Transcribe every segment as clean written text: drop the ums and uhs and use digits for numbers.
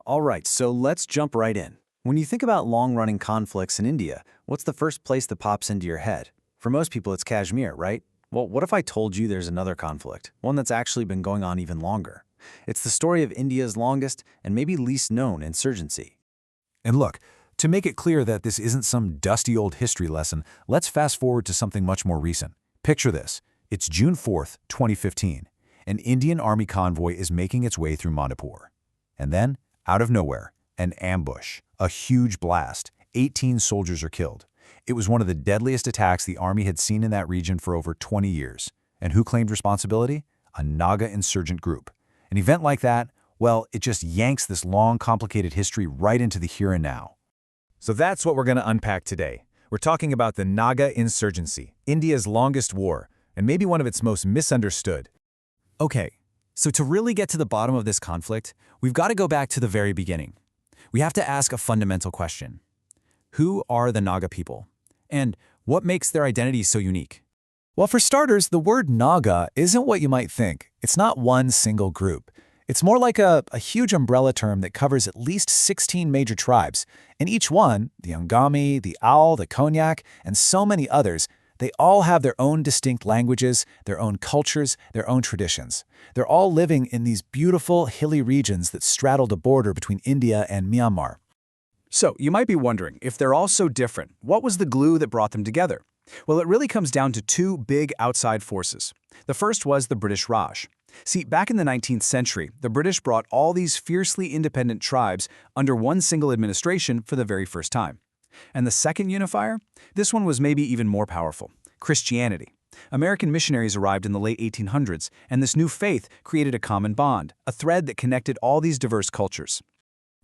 All right, so let's jump right in. When you think about long-running conflicts in India, what's the first place that pops into your head? For most people, it's Kashmir, right? Well, what if I told you there's another conflict, one that's actually been going on even longer? It's the story of India's longest and maybe least known insurgency. And look, to make it clear that this isn't some dusty old history lesson, let's fast forward to something much more recent. Picture this. It's June 4th, 2015. An Indian army convoy is making its way through Manipur. And then, out of nowhere, an ambush, a huge blast. 18 soldiers are killed. It was one of the deadliest attacks the army had seen in that region for over 20 years. And who claimed responsibility? A Naga insurgent group. An event like that, well, it just yanks this long, complicated history right into the here and now. So that's what we're going to unpack today. We're talking about the Naga insurgency, India's longest war, and maybe one of its most misunderstood. Okay, so to really get to the bottom of this conflict, we've got to go back to the very beginning. We have to ask a fundamental question. Who are the Naga people? And what makes their identity so unique? Well, for starters, the word Naga isn't what you might think. It's not one single group. It's more like a huge umbrella term that covers at least 16 major tribes. And each one, the Angami, the Owl, the Konyak, and so many others, they all have their own distinct languages, their own cultures, their own traditions. They're all living in these beautiful, hilly regions that straddle the border between India and Myanmar. So, you might be wondering, if they're all so different, what was the glue that brought them together? Well, it really comes down to two big outside forces. The first was the British Raj. See, back in the 19th century, the British brought all these fiercely independent tribes under one single administration for the very first time. And the second unifier? This one was maybe even more powerful: Christianity. American missionaries arrived in the late 1800s, and this new faith created a common bond, a thread that connected all these diverse cultures.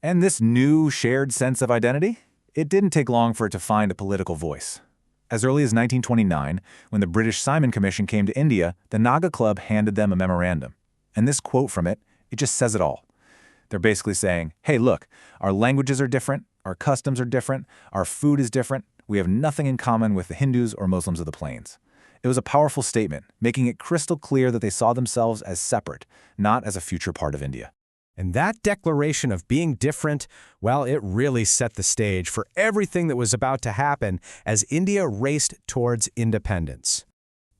And this new shared sense of identity? It didn't take long for it to find a political voice. As early as 1929, when the British Simon Commission came to India, the Naga Club handed them a memorandum. And this quote from it just says it all. They're basically saying, hey, look, our languages are different, our customs are different, our food is different, we have nothing in common with the Hindus or Muslims of the plains. It was a powerful statement, making it crystal clear that they saw themselves as separate, not as a future part of India. And that declaration of being different, well, it really set the stage for everything that was about to happen as India raced towards independence.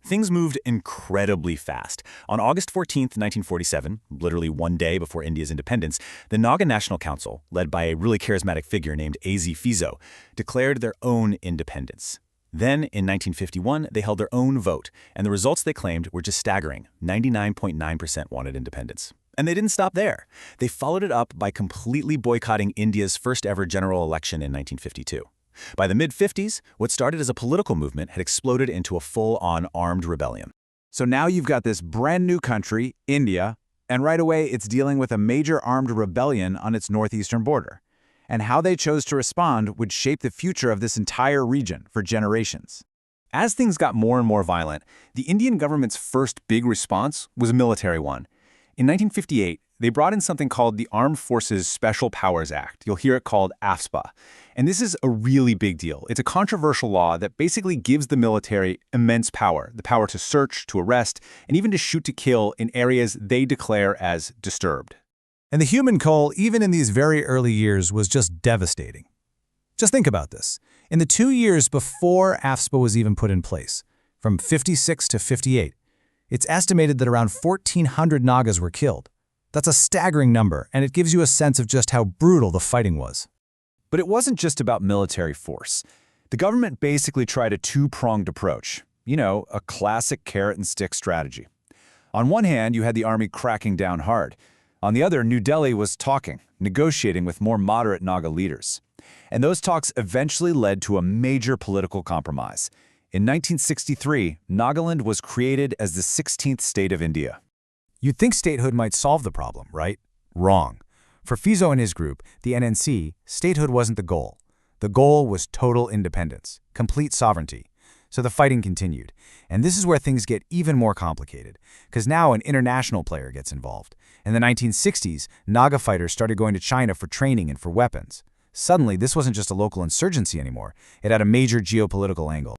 Things moved incredibly fast. On August 14, 1947, literally one day before India's independence, the Naga National Council, led by a really charismatic figure named A.Z. Fizo, declared their own independence. Then, in 1951, they held their own vote, and the results they claimed were just staggering. 99.9% wanted independence. And they didn't stop there. They followed it up by completely boycotting India's first-ever general election in 1952. By the mid-50s, what started as a political movement had exploded into a full-on armed rebellion. So now you've got this brand new country, India, and right away it's dealing with a major armed rebellion on its northeastern border. And how they chose to respond would shape the future of this entire region for generations. As things got more and more violent, the Indian government's first big response was a military one. In 1958, they brought in something called the Armed Forces Special Powers Act. You'll hear it called AFSPA. And this is a really big deal. It's a controversial law that basically gives the military immense power, the power to search, to arrest, and even to shoot to kill in areas they declare as disturbed. And the human toll, even in these very early years, was just devastating. Just think about this. In the 2 years before AFSPA was even put in place, from 56 to 58, it's estimated that around 1,400 Nagas were killed. That's a staggering number, and it gives you a sense of just how brutal the fighting was. But it wasn't just about military force. The government basically tried a two-pronged approach. You know, a classic carrot-and-stick strategy. On one hand, you had the army cracking down hard. On the other, New Delhi was talking, negotiating with more moderate Naga leaders. And those talks eventually led to a major political compromise. In 1963, Nagaland was created as the 16th state of India. You'd think statehood might solve the problem, right? Wrong. For Fizo and his group, the NNC, statehood wasn't the goal. The goal was total independence, complete sovereignty. So the fighting continued. And this is where things get even more complicated, because now an international player gets involved. In the 1960s, Naga fighters started going to China for training and for weapons. Suddenly, this wasn't just a local insurgency anymore. It had a major geopolitical angle.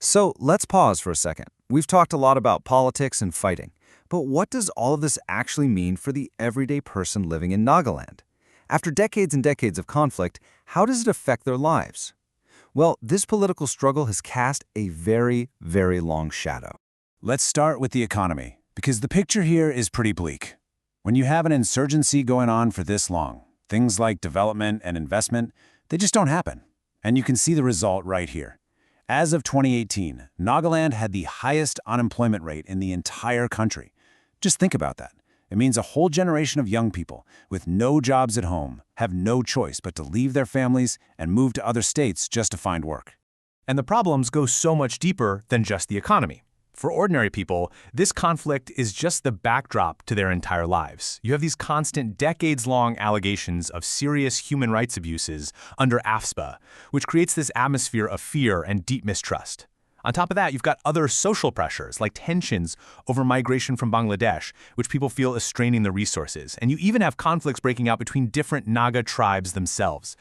So let's pause for a second. We've talked a lot about politics and fighting, but what does all of this actually mean for the everyday person living in Nagaland? After decades and decades of conflict, how does it affect their lives? Well, this political struggle has cast a very, very long shadow. Let's start with the economy, because the picture here is pretty bleak. When you have an insurgency going on for this long, things like development and investment, they just don't happen. And you can see the result right here. As of 2018, Nagaland had the highest unemployment rate in the entire country. Just think about that. It means a whole generation of young people with no jobs at home have no choice but to leave their families and move to other states just to find work. And the problems go so much deeper than just the economy. For ordinary people, this conflict is just the backdrop to their entire lives. You have these constant decades-long allegations of serious human rights abuses under AFSPA, which creates this atmosphere of fear and deep mistrust. On top of that, you've got other social pressures like tensions over migration from Bangladesh, which people feel is straining their resources. And you even have conflicts breaking out between different Naga tribes themselves.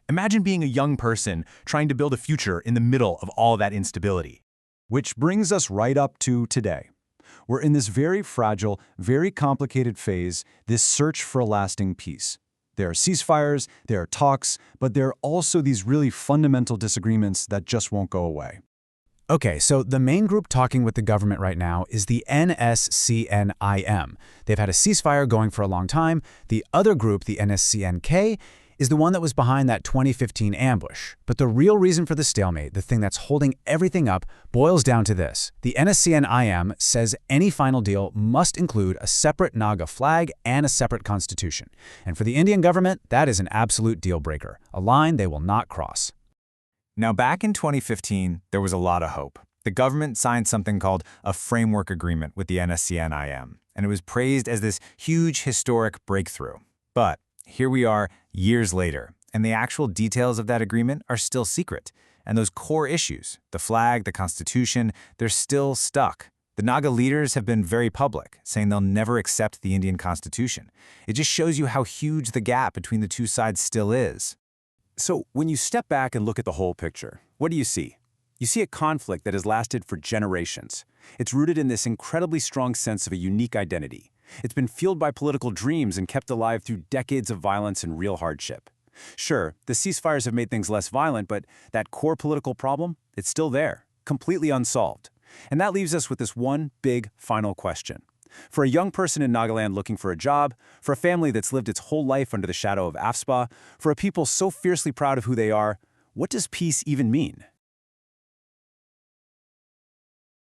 Imagine being a young person trying to build a future in the middle of all that instability. Which brings us right up to today. We're in this very fragile, very complicated phase, this search for a lasting peace. There are ceasefires, there are talks, but there are also these really fundamental disagreements that just won't go away. Okay, so the main group talking with the government right now is the NSCN-IM. They've had a ceasefire going for a long time. The other group, the NSCN-K, is the one that was behind that 2015 ambush. But the real reason for the stalemate, the thing that's holding everything up, boils down to this. The NSCN-IM says any final deal must include a separate Naga flag and a separate constitution. And for the Indian government, that is an absolute deal breaker, a line they will not cross. Now, back in 2015, there was a lot of hope. The government signed something called a framework agreement with the NSCN-IM, and it was praised as this huge historic breakthrough. But here we are years later, and the actual details of that agreement are still secret. And those core issues, the flag, the constitution, they're still stuck. The Naga leaders have been very public, saying they'll never accept the Indian constitution. It just shows you how huge the gap between the two sides still is. So when you step back and look at the whole picture, what do you see? You see a conflict that has lasted for generations. It's rooted in this incredibly strong sense of a unique identity. It's been fueled by political dreams and kept alive through decades of violence and real hardship. Sure, the ceasefires have made things less violent, but that core political problem, it's still there, completely unsolved. And that leaves us with this one big final question. For a young person in Nagaland looking for a job, for a family that's lived its whole life under the shadow of AFSPA, for a people so fiercely proud of who they are, what does peace even mean?